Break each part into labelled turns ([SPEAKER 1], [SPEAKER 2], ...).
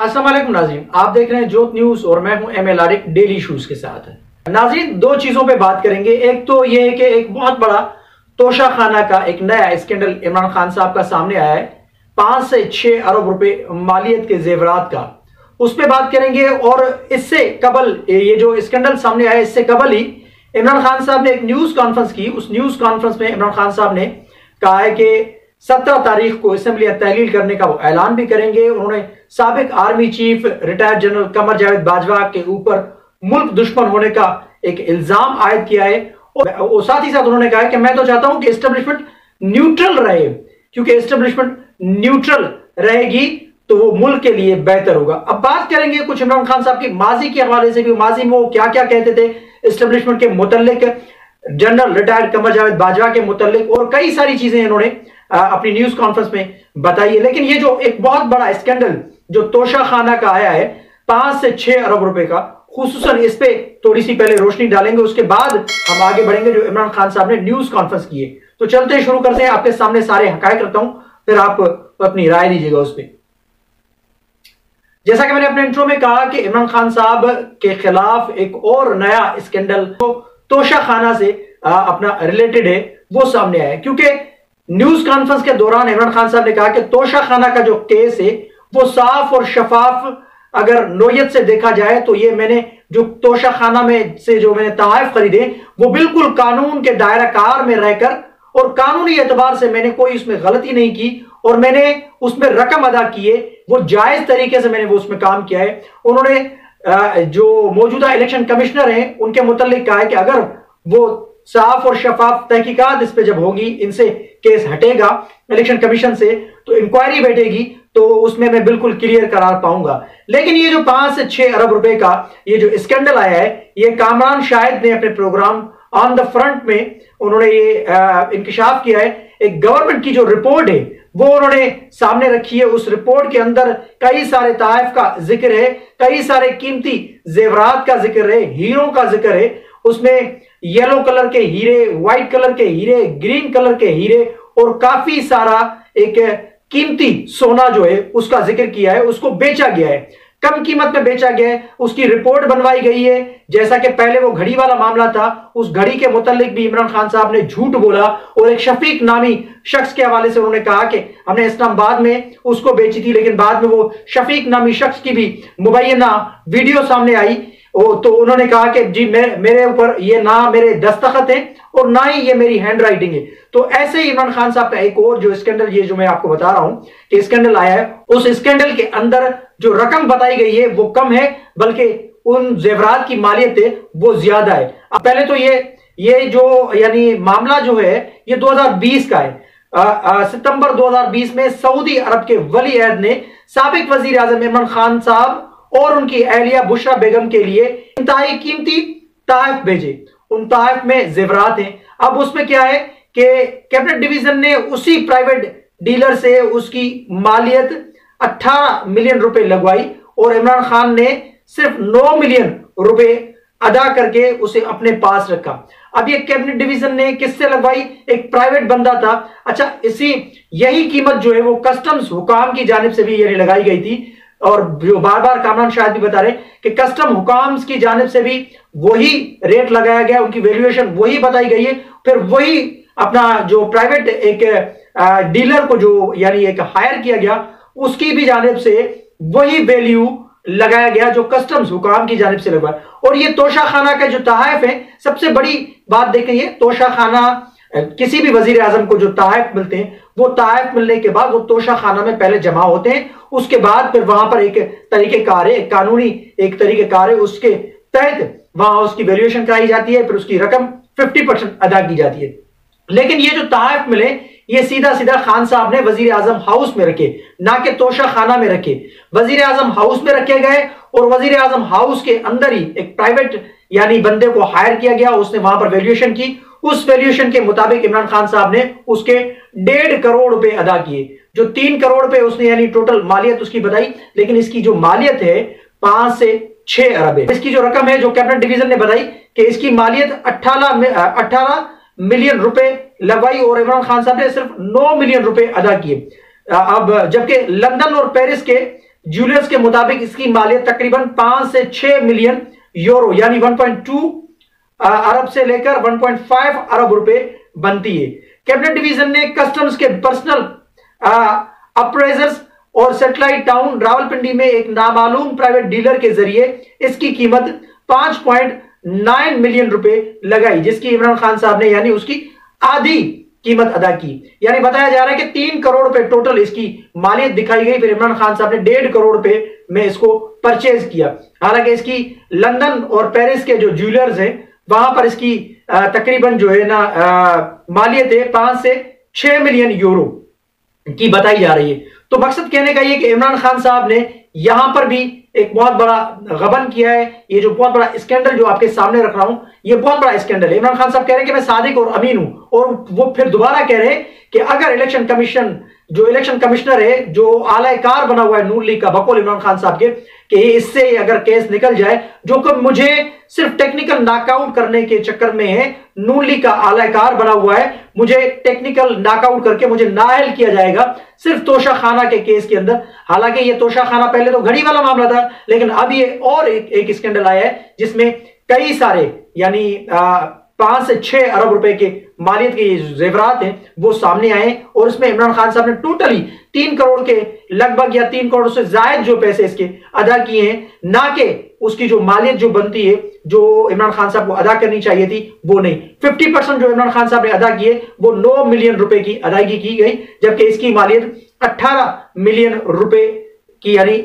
[SPEAKER 1] अस्सलाम वालेकुम नाज़रीन, आप देख रहे हैं जोत न्यूज और मैं हूं एम एल आरिक डेली इशूज के साथ। नाज़रीन, दो चीजों पे बात करेंगे। एक तो ये है कि एक बहुत बड़ा तोशा खाना का एक नया स्कैंडल इमरान खान साहब का सामने आया है, 5 से 6 अरब रुपए मालियत के जेवरात का, उस पर बात करेंगे। और इससे कबल ये जो स्कैंडल सामने आया, इससे कबल ही इमरान खान साहब ने एक न्यूज कॉन्फ्रेंस की। उस न्यूज कॉन्फ्रेंस में इमरान खान साहब ने कहा है कि 17 तारीख को असेंबली तहलील करने का वो ऐलान भी करेंगे। उन्होंने साबिक army chief retired general Qamar Javed Bajwa के ऊपर मुल्क दुश्मन होने का एक इल्जाम आयद किया है। और साथ ही साथ उन्होंने कहा है कि मैं तो चाहता हूं कि एस्टेब्लिशमेंट न्यूट्रल रहे, क्योंकि एस्टेब्लिशमेंट न्यूट्रल रहेगी तो वो मुल्क के लिए बेहतर होगा। अब बात करेंगे कुछ इमरान खान साहब की माजी के हवाले से भी, माजी में वो क्या क्या कहते थे एस्टेब्लिशमेंट के मुतल्लिक, जनरल रिटायर्ड कमर जावेद बाजवा के मुतल्लिक, और कई सारी चीजें इन्होंने अपनी न्यूज कॉन्फ्रेंस में बताई है। लेकिन ये जो एक बहुत बड़ा स्कैंडल जो तोशा खाना का आया है 5 से 6 अरब रुपए का, खुसूसन इस पे थोड़ी सी पहले रोशनी डालेंगे, उसके बाद हम आगे बढ़ेंगे जो इमरान खान साहब ने न्यूज कॉन्फ्रेंस की है। तो चलते हैं, शुरू करते हैं। आपके सामने सारे हकायक रखता हूं, फिर आप अपनी राय दीजिएगा उस पर। जैसा कि मैंने अपने इंट्रो में कहा कि इमरान खान साहब के खिलाफ एक और नया स्कैंडल तो तोशा खाना से अपना रिलेटेड है, वो सामने आया। क्योंकि न्यूज कॉन्फ्रेंस के दौरान इमरान खान साहब ने कहा कि तोशा खाना का जो केस है वो साफ और शफाफ, अगर नोयत से देखा जाए तो ये मैंने जो तोशा खाना में से जो मैंने तहफ़ खरीदे वो बिल्कुल कानून के दायरा कार में रहकर, और कानूनी एतबार से मैंने कोई उसमें गलती नहीं की, और मैंने उसमें रकम अदा की है, वो जायज तरीके से मैंने वो उसमें काम किया है। उन्होंने जो मौजूदा इलेक्शन कमिश्नर हैं उनके मुतल्लिक कहा है कि अगर वो साफ और शफाफ तहकीकात इस पे जब होगी, इनसे केस हटेगा इलेक्शन कमीशन से, तो इंक्वायरी बैठेगी, तो उसमें मैं बिल्कुल क्लियर करार पाऊंगा। लेकिन ये जो 5 से 6 अरब रुपए का ये जो स्कैंडल आया है, ये कामरान शाहिद ने अपने प्रोग्राम ऑन द फ्रंट में उन्होंने ये इंकशाफ किया है। एक गवर्नमेंट की जो रिपोर्ट है वो उन्होंने सामने रखी है। उस रिपोर्ट के अंदर कई सारे तहफ़ का जिक्र है, कई सारे कीमती जेवरात का जिक्र है, हीरों का जिक्र है। उसमें येलो कलर के हीरे, व्हाइट कलर के हीरे, ग्रीन कलर के हीरे और काफी सारा एक कीमती सोना जो है उसका जिक्र किया है। उसको बेचा गया है, कम कीमत में बेचा गया है, उसकी रिपोर्ट बनवाई गई है। जैसा कि पहले वो घड़ी वाला मामला था, उस घड़ी के मुतालिक भी इमरान खान साहब ने झूठ बोला, और एक शफीक नामी शख्स के हवाले से उन्होंने कहा कि हमने इस्लामाबाद में उसको बेची थी, लेकिन बाद में वो शफीक नामी शख्स की भी मुबैना वीडियो सामने आई। तो उन्होंने कहा कि जी मेरे ऊपर ये ना मेरे दस्तखत है और ना ही ये मेरी हैंड राइटिंग है। तो ऐसे ही इमरान खान साहब का एक और जो स्कैंडल, ये जो मैं आपको बता रहा हूं कि स्कैंडल आया है, उस स्कैंडल के अंदर जो रकम बताई गई है वो कम है, बल्कि उन जेवरात की मालियत है वो ज्यादा है। अब पहले तो ये जो यानी मामला जो है ये 2020 का है। सितंबर 2020 में सऊदी अरब के वली अहद ने साबिक वजीर आजम इमरान खान साहब और उनकी अहलिया बुशरा बेगम के लिए इंतहाई कीमती तहफ भेजे। उन तहफ में जेवरात हैं। अब उसमें क्या है कि कैबिनेट डिवीजन ने उसी प्राइवेट डीलर से उसकी मालियत 18 मिलियन रुपए लगवाई, और इमरान खान ने सिर्फ 9 मिलियन रुपए अदा करके उसे अपने पास रखा। अब ये कैबिनेट डिवीजन ने किससे लगवाई? एक प्राइवेट बंदा था। अच्छा, यही कीमत जो है वो कस्टम्स हुकाम की जानिब से भी ये लगाई गई थी, और जो बार बार कामरान शायद भी बता रहे कि कस्टम हुकाम की जानिब से भी वही रेट लगाया गया, उनकी वैल्यूएशन वही बताई गई है। फिर वही अपना जो प्राइवेट एक डीलर को जो यानी एक हायर किया गया, उसकी भी जानिब से वही वैल्यू लगाया गया जो कस्टम्स हुकाम की जानिब से लगा। और ये तोशा खाना का जो तहफ है, सबसे बड़ी बात देखिए, तोशा खाना किसी भी वजीर आजम को जो तहफ मिलते हैं, वो तहफ मिलने के बाद वो तोशा खाना में पहले जमा होते हैं, उसके बाद फिर वहां पर एक तरीकेकार है, एक कानूनी एक तरीकेकार है, उसके तहत वहां उसकी वैल्यूएशन कराई जाती है, फिर उसकी रकम 50% अदा की जाती है। लेकिन ये जो तहफ मिले ये सीधा सीधा खान साहब ने वजीर आजम हाउस में रखे, ना कि तोशा खाना में रखे। वजीर आजम हाउस में रखे गए, और वजीर आजम हाउस के अंदर ही एक प्राइवेट यानी बंदे को हायर किया गया, उसने वहां पर वैल्यूएशन की। उस वैल्यूएशन के मुताबिक इमरान खान साहब ने उसके 1.5 करोड़ रुपए अदा किए। जो 3 करोड़ रुपए उसने यानी टोटल मालियत उसकी बताई, लेकिन इसकी जो मालियत है 5 से 6 अरब है। इसकी जो रकम है जो कैबिनेट डिवीजन ने बताई कि इसकी मालियत 18 मिलियन रुपए लगवाई, और इमरान खान साहब ने सिर्फ 9 मिलियन रुपए अदा किए। अब जबकि लंदन और पेरिस के ज्वेलर्स के मुताबिक इसकी मालियत तकरीबन 5 से 6 मिलियन यूरो यानी 1.2 अरब से लेकर 1.5 अरब रुपए बनती है। कैबिनेट डिवीजन ने कस्टम्स के पर्सनल अप्रेजर्स और सैटेलाइट टाउन रावलपिंडी में एक नामालूम प्राइवेट डीलर के जरिए इसकी कीमत 5.9 मिलियन रुपए लगाई, जिसकी इमरान खान साहब ने यानी उसकी आधी कीमत अदा की। यानी बताया जा रहा है कि 3 करोड़ रुपए टोटल इसकी मालियत दिखाई गई, फिर इमरान खान साहब ने 1.5 करोड़ रुपए में इसको परचेज किया। हालांकि इसकी लंदन और पेरिस के जो ज्वेलर्स हैं वहां पर इसकी तकरीबन जो है ना मालियत है 5 से 6 मिलियन यूरो की बताई जा रही है। तो मकसद कहने का ये कि इमरान खान साहब ने यहां पर भी एक बहुत बड़ा गबन किया है। ये जो बहुत बड़ा स्कैंडल जो आपके सामने रख रहा हूं, ये बहुत बड़ा स्कैंडल है। इमरान खान साहब कह रहे हैं कि मैं सादिक और अमीन हूं, और वो फिर दोबारा कह रहे हैं कि अगर इलेक्शन कमीशन जो इलेक्शन कमिश्नर है, जो आलाकार बना हुआ है नून लीग का, बकौल इमरान खान साहब के, कि इससे अगर केस निकल जाए, जो कि मुझे सिर्फ टेक्निकल नॉकआउट करने के चक्कर में है, नून लीग का आलाकार बना हुआ है, मुझे टेक्निकल नॉकआउट करके मुझे नाअहल किया जाएगा सिर्फ तोशा खाना के केस के अंदर। हालांकि ये तोशा खाना पहले तो घड़ी वाला मामला था, लेकिन अब ये और एक स्कैंडल आया है जिसमें कई सारे यानी 5 से 6 अरब रुपए के मालियत के जेवरात हैं वो सामने आए, और इसमें इमरान खान साहब ने टोटली 3 करोड़ के लगभग या 3 करोड़ से ज्यादा जो पैसे इसके अदा किए हैं, ना कि उसकी जो मालियत जो बनती है जो इमरान खान साहब को अदा करनी चाहिए थी वो नहीं। 50% जो इमरान खान साहब ने अदा किए वो 9 मिलियन रुपए की अदायगी की गई, जबकि इसकी मालियत 18 मिलियन रुपए की यानी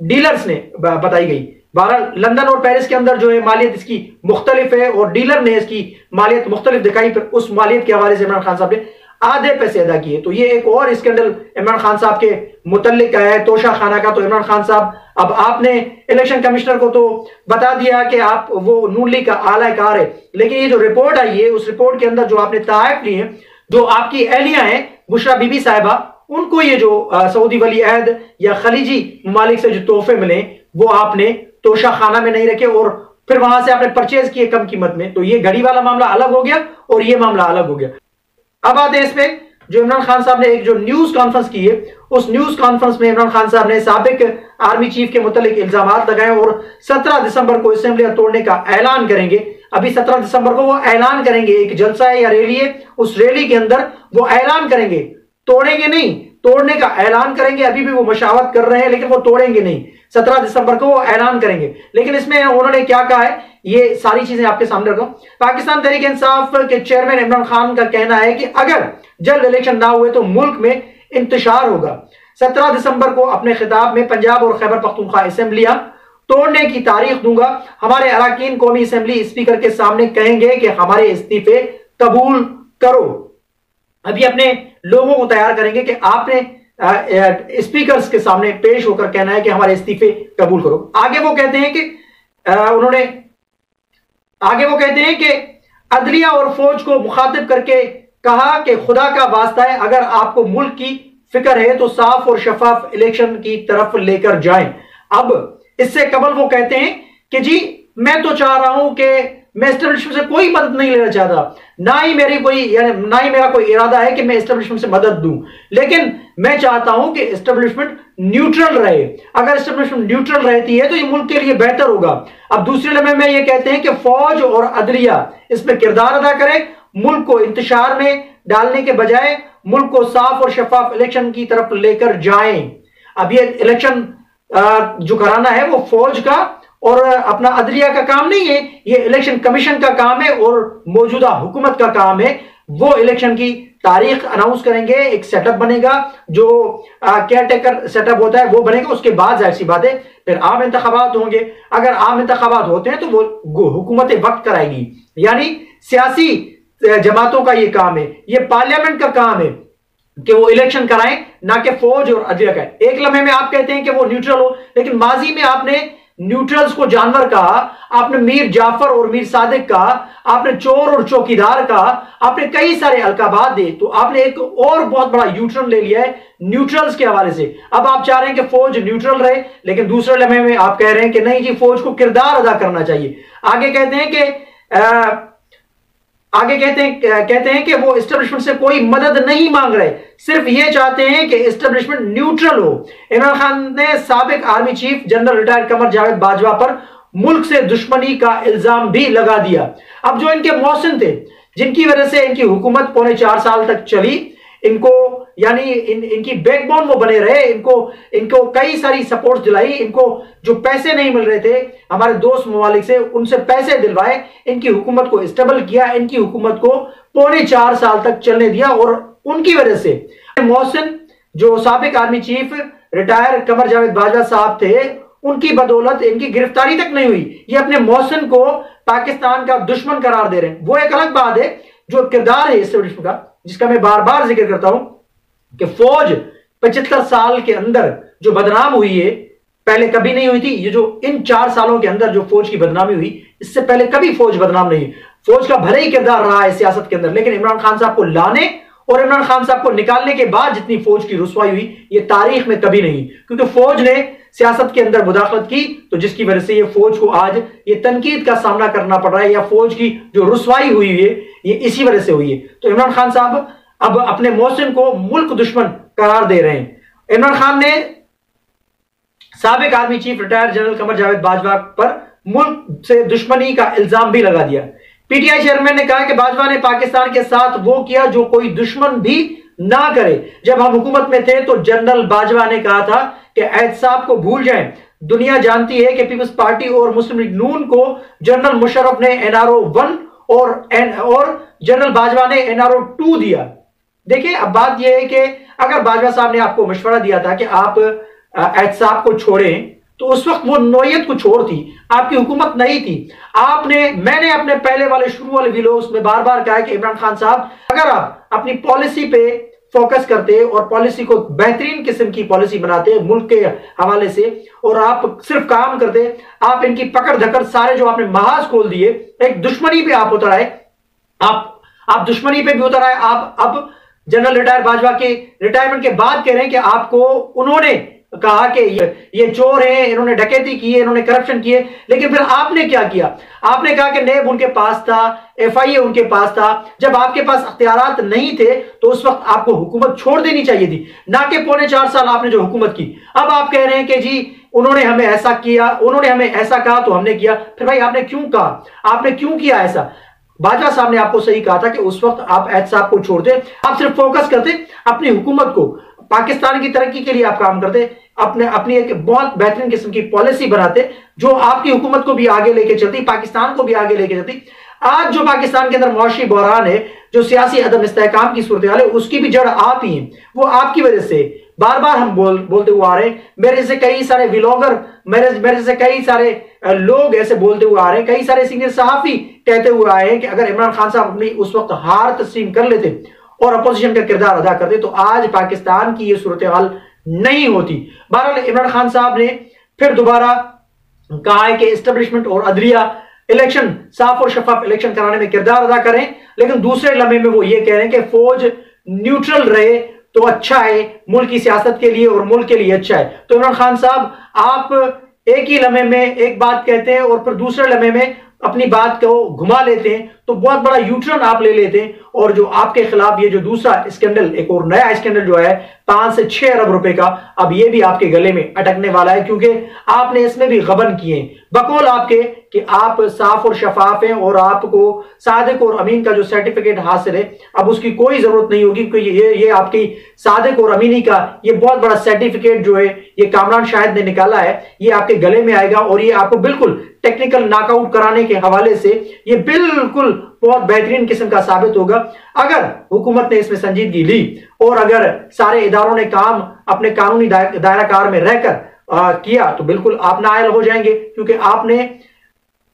[SPEAKER 1] डीलर्स ने बताई गई। बहरहाल लंदन और पेरिस के अंदर जो है मालियत इसकी मुख्तलिफ है, और डीलर ने इसकी मालियत मुख्तलिफ दिखाई, फिर उस मालियत के हवाले से इमरान खान साहब ने आधे पैसे अदा किए। तो ये एक और स्कैंडल इमरान खान साहब के मुतल्लिक है तोशा खाना का। तो इमरान खान साहब, अब आपने इलेक्शन कमिश्नर को तो बता दिया कि आप वो नून लीग का आलाकार है, लेकिन ये जो रिपोर्ट आई है उस रिपोर्ट के अंदर जो आपने तहफ़ ली है, जो आपकी एहलिया हैं बुशरा बीबी साहिबा, उनको ये जो सऊदी वली अहद या खलीजी ममालिक से जो तोहफे मिले वो आपने तोशा खाना में नहीं रखे और फिर वहां से आपने परचेज किए कम कीमत में। तो ये घड़ी वाला मामला अलग हो गया और ये मामला अलग हो गया। अब आते हैं इस पे, जो इमरान खान साहब ने एक जो न्यूज कॉन्फ्रेंस की है, उस न्यूज कॉन्फ्रेंस में इमरान खान साहब ने साबिक आर्मी चीफ के मुतालिक इल्जामात लगाए और 17 दिसंबर को असेंबली तोड़ने का ऐलान करेंगे। अभी 17 दिसंबर को वो ऐलान करेंगे, एक जलसा है या रैली है, उस रैली के अंदर वो ऐलान करेंगे, तोड़ेंगे नहीं, तोड़ने का ऐलान करेंगे। अभी भी वो मशावत कर रहे हैं लेकिन वो तोड़ेंगे नहीं, 17 दिसंबर को वो ऐलान करेंगे। लेकिन इसमें उन्होंने क्या कहा है, ये सारी चीजें आपके सामने रखो। पाकिस्तान तहरीक इंसाफ के चेयरमैन इमरान खान का कहना है कि अगर जल्द इलेक्शन ना हुए तो मुल्क में इंतशार होगा। 17 दिसंबर को अपने खिताब में पंजाब और खैबर पख्तूनख्वा असेंबलियां तोड़ने की तारीख दूंगा। हमारे अरकान कौमी असेंबली स्पीकर के सामने कहेंगे कि हमारे इस्तीफे कबूल करो। अभी अपने लोगों को तैयार करेंगे कि आपने स्पीकर्स के सामने पेश होकर कहना है कि हमारे इस्तीफे कबूल करो। आगे वो कहते हैं कि अदलिया और फौज को मुखातिब करके कहा कि खुदा का वास्ता है, अगर आपको मुल्क की फिक्र है तो साफ और शफाफ इलेक्शन की तरफ लेकर जाएं। अब इससे कबल वो कहते हैं कि जी मैं तो चाह रहा हूं कि मैं एस्टेब्लिशमेंट से कोई मदद नहीं लेना चाहता, ना ही मेरा कोई इरादा है कि मैं एस्टेब्लिशमेंट से मदद दूं, लेकिन मैं चाहता हूं कि एस्टेब्लिशमेंट न्यूट्रल रहे। अगर एस्टेब्लिशमेंट न्यूट्रल रहती है तो ये मुल्क के लिए बेहतर होगा। अब दूसरे लम्हे में ये कहते हैं कि फौज और अदलिया इसमें किरदार अदा करे, मुल्क को इंतशार में डालने के बजाय मुल्क को साफ और शफाफ इलेक्शन की तरफ लेकर जाएं। अब ये इलेक्शन जो कराना है वो फौज का और अपना अदलिया का काम नहीं है, ये इलेक्शन कमीशन का काम है और मौजूदा हुकूमत का काम है। वो इलेक्शन की तारीख अनाउंस करेंगे, एक सेटअप बनेगा जो केयर टेकर सेटअप होता है वो बनेगा। उसके बाद जाहिर सी बात है फिर आम इंतखाबात होंगे। अगर आम इंतखाबात होते हैं तो वो हुकूमत वक्त कराएगी, यानी सियासी जमातों का ये काम है, ये पार्लियामेंट का काम है कि वो इलेक्शन कराएं, ना कि फौज और अदलिया का। एक लम्हे में आप कहते हैं कि वो न्यूट्रल हो, लेकिन माजी में आपने न्यूट्रल्स को जानवर कहा, आपने मीर जाफर और मीर सादिक कहा, आपने चोर और चौकीदार कहा, आपने कई सारे अलकाबात दे। तो आपने एक और बहुत बड़ा यूटर्न ले लिया है न्यूट्रल्स के हवाले से। अब आप चाह रहे हैं कि फौज न्यूट्रल रहे, लेकिन दूसरे लम्हे में आप कह रहे हैं कि नहीं जी फौज को किरदार अदा करना चाहिए। आगे कहते हैं कि आगे कहते हैं कि वो एस्टेब्लिशमेंट से कोई मदद नहीं मांग रहे, सिर्फ ये चाहते हैं कि एस्टेब्लिशमेंट न्यूट्रल हो। इमरान खान ने साबिक army chief general retired Qamar Javed Bajwa पर मुल्क से दुश्मनी का इल्जाम भी लगा दिया। अब जो इनके मौसिन थे, जिनकी वजह से इनकी हुकूमत पौने 4 साल तक चली, इनको यानी इनकी बैकबोन वो बने रहे, इनको कई सारी सपोर्ट दिलाई, इनको जो पैसे नहीं मिल रहे थे हमारे दोस्त ममालिक से, उनसे पैसे दिलवाए, इनकी हुकूमत को स्टेबल किया, इनकी हुकूमत को पौने 4 साल तक चलने दिया। और उनकी वजह से मोहसिन, जो साबिक army chief retire Qamar Javed Bajwa साहब थे, उनकी बदौलत इनकी गिरफ्तारी तक नहीं हुई। ये अपने मोहसिन को पाकिस्तान का दुश्मन करार दे रहे हैं। वो एक अलग बात है, जो किरदार है एस्टेब्लिशमेंट का, जिसका मैं बार बार जिक्र करता हूं कि फौज 75 साल के अंदर जो बदनाम हुई है, पहले कभी नहीं हुई थी। ये जो इन 4 सालों के अंदर जो फौज की बदनामी हुई, इससे पहले कभी फौज बदनाम नहीं। फौज का भले ही किरदार रहा है सियासत के अंदर, लेकिन इमरान खान साहब को लाने और इमरान खान साहब को निकालने के बाद जितनी फौज की रुसवाई हुई, ये तारीख में कभी नहीं, क्योंकि फौज ने सियासत के अंदर मुदाखलत की, तो जिसकी वजह से ये फौज को आज ये तनकीद का सामना करना पड़ रहा है, या फौज की जो रुसवाई हुई है ये इसी वजह से हुई है। तो इमरान खान साहब अब अपने मोहसिन को मुल्क दुश्मन करार दे रहे हैं। इमरान खान ने साबिक army chief retired general Qamar Javed Bajwa पर मुल्क से दुश्मनी का इल्जाम भी लगा दिया। पीटीआई चेयरमैन ने कहा कि बाजवा ने पाकिस्तान के साथ वो किया जो कोई दुश्मन भी ना करे। जब हम हुकूमत में थे तो जनरल बाजवा ने कहा था कि एहतसाब को भूल जाएं। दुनिया जानती है कि पीपल्स पार्टी और मुस्लिम लीग नून को जनरल मुशर्रफ ने एनआरओ 1 और जनरल बाजवा ने एनआरओ 2 दिया। देखिए, अब बात यह है कि अगर बाजवा साहब ने आपको मशवरा दिया था कि आप एहतसाब को छोड़ें, तो उस वक्त वो नौयत कुछ और थी, आपकी हुकूमत नहीं थी। मैंने अपने पहले वाले शुरू वाले वीडियोस में बार बार कहा है कि इमरान खान साहब, अगर आप अपनी पॉलिसी पे फोकस करते और पॉलिसी को बेहतरीन किस्म की पॉलिसी बनाते मुल्क के हवाले से, और आप सिर्फ काम करते, आप इनकी पकड़ धकड़ सारे जो आपने महाज खोल दिए, एक दुश्मनी पे आप उतर आए, आप दुश्मनी पे भी उतर आए। आप अब जनरल रिटायर बाजवा के रिटायरमेंट के बाद कह रहे हैं कि आपको उन्होंने कहा कि ये चोर हैं, इन्होंने डकैती की है, इन्होंने करप्शन किए, लेकिन फिर आपने क्या किया? आपने कहा कि नेब उनके पास था, एफआईए उनके पास था। जब आपके पास अख्तियारात नहीं थे तो उस वक्त आपको हुकूमत छोड़ देनी चाहिए थी, ना कि पौने 4 साल आपने जो हुकूमत की। अब आप कह रहे हैं कि जी उन्होंने हमें ऐसा किया, उन्होंने हमें ऐसा कहा तो हमने किया। फिर भाई आपने क्यों कहा, आपने क्यों किया ऐसा? बाजवा साहब ने आपको सही कहा था कि उस वक्त आप एहतसाब को छोड़ते, आप सिर्फ फोकस करते अपनी हुकूमत को, पाकिस्तान की तरक्की के लिए आप काम करते, अपनी एक बहुत बेहतरीन किस्म की पॉलिसी बनाते जो आपकी हुकूमत को भी आगे लेके चलती, पाकिस्तान को भी आगे लेके चलती। आज जो पाकिस्तान के अंदर मुआशी बहरान है, जो सियासी अदम इस्तेहकाम की सूरत हाल है, उसकी भी जड़ आप ही हैं। वो आपकी वजह से बार बार हम बोलते हुए आ रहे हैं। मेरे से कई सारे व्लॉगर, मेरे से कई सारे लोग ऐसे बोलते हुए आ रहे हैं, कई सारे सीनियर सहाफी कहते हुए आए हैं कि अगर इमरान खान साहब अपनी उस वक्त हार तस्लीम कर लेते और अपोजिशन का किरदार अदा करते तो आज पाकिस्तान की ये सूरत हाल नहीं होती। बहरहाल इमरान खान साहब ने फिर दोबारा कहा है कि एस्टेब्लिशमेंट और अदलिया इलेक्शन, साफ और शफाफ इलेक्शन कराने में किरदार अदा करें, लेकिन दूसरे लम्हे में वो ये कह रहे हैं कि फौज न्यूट्रल रहे तो अच्छा है, मुल्क की सियासत के लिए और मुल्क के लिए अच्छा है। तो इमरान खान साहब, आप एक ही लम्हे में एक बात कहते हैं और फिर दूसरे लम्हे में अपनी बात को घुमा लेते हैं, तो बहुत बड़ा यूटर्न आप ले लेते हैं। और जो आपके खिलाफ ये जो दूसरा स्कैंडल, एक और नया स्कैंडल जो है 5 से 6 अरब रुपए का, अब ये भी आपके गले में अटकने वाला है, क्योंकि आपने इसमें भी गबन किए बकौल आपके कि आप साफ और शफाफ हैं और आपको सादिक और अमीन का जो सर्टिफिकेट हासिल है, अब उसकी कोई जरूरत नहीं होगी, क्योंकि ये आपकी सादिक और अमीनी का ये बहुत बड़ा सर्टिफिकेट जो है ये कामरान शाहिद ने निकाला है, ये आपके गले में आएगा और ये आपको बिल्कुल टेक्निकल नॉकआउट कराने के हवाले से ये बिल्कुल बहुत बेहतरीन किस्म का साबित होगा। अगर हुकूमत ने इसमें संजीदगी ली और अगर सारे इदारों ने काम अपने कानूनी दायरा कार में रहकर किया तो बिल्कुल आप नाअहल हो जाएंगे, क्योंकि आपने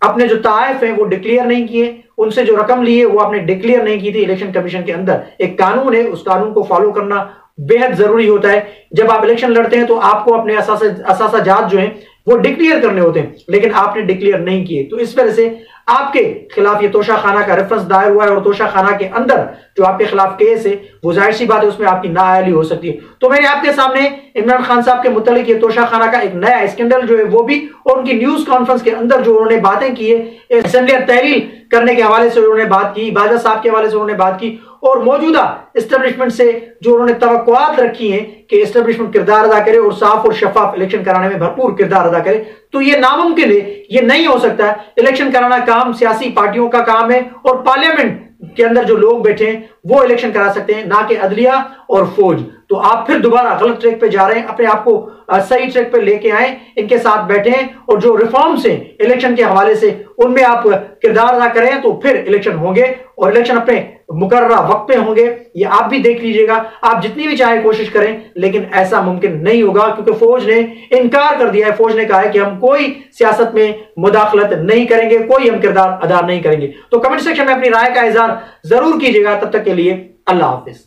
[SPEAKER 1] अपने जो ताइफ है वो डिक्लेयर नहीं किए, उनसे जो रकम ली है वो आपने डिक्लेयर नहीं की थी। इलेक्शन कमीशन के अंदर एक कानून है, उस कानून को फॉलो करना बेहद जरूरी होता है। जब आप इलेक्शन लड़ते हैं तो आपको अपने असासाजात जो हैं वो डिक्लेयर करने होते हैं, लेकिन आपने डिक्लेयर नहीं किए, तो इस वजह से आपके खिलाफ ये तोशाखाना का रेफरेंस दायर हुआ है और तोशाखाना के अंदर जो आपके खिलाफ केस है वो जाहिर सी बात है उसमें आपकी नाअहली हो सकती है। तो मैंने आपके सामने इमरान खान साहब के मुतालिक ये तोशाखाना का एक नया स्कैंडल जो है वो भी, और उनकी न्यूज कॉन्फ्रेंस के अंदर जो उन्होंने बातें की है असेंबली तहलील करने के हवाले से उन्होंने बात की, बाजा साहब के हवाले से उन्होंने बात की, और मौजूदा एस्टेब्लिशमेंट से जो उन्होंने तवक्कुआत रखी हैं कि एस्टेब्लिशमेंट किरदार अदा करे और साफ और शफाफ इलेक्शन कराने में भरपूर किरदार अदा करे, तो ये नामुमकिन है, ये नहीं हो सकता है। इलेक्शन कराना काम सियासी पार्टियों का काम है और पार्लियामेंट के अंदर जो लोग बैठे हैं वो इलेक्शन करा सकते हैं, ना कि अदलिया और फौज। तो आप फिर दोबारा गलत ट्रैक पे जा रहे हैं, अपने आप को सही ट्रैक पे लेके आए, इनके साथ बैठे और जो रिफॉर्म्स हैं इलेक्शन के हवाले से उनमें आप किरदार अदा करें, तो फिर इलेक्शन होंगे और इलेक्शन अपने मुकर्ररा वक्त पे होंगे। ये आप भी देख लीजिएगा, आप जितनी भी चाहे कोशिश करें, लेकिन ऐसा मुमकिन नहीं होगा क्योंकि फौज ने इनकार कर दिया है। फौज ने कहा है कि हम कोई सियासत में मुदाखलत नहीं करेंगे, कोई हम किरदार अदा नहीं करेंगे। तो कमेंट सेक्शन में अपनी राय का इजहार जरूर कीजिएगा। तब तक के लिए अल्लाह हाफिज।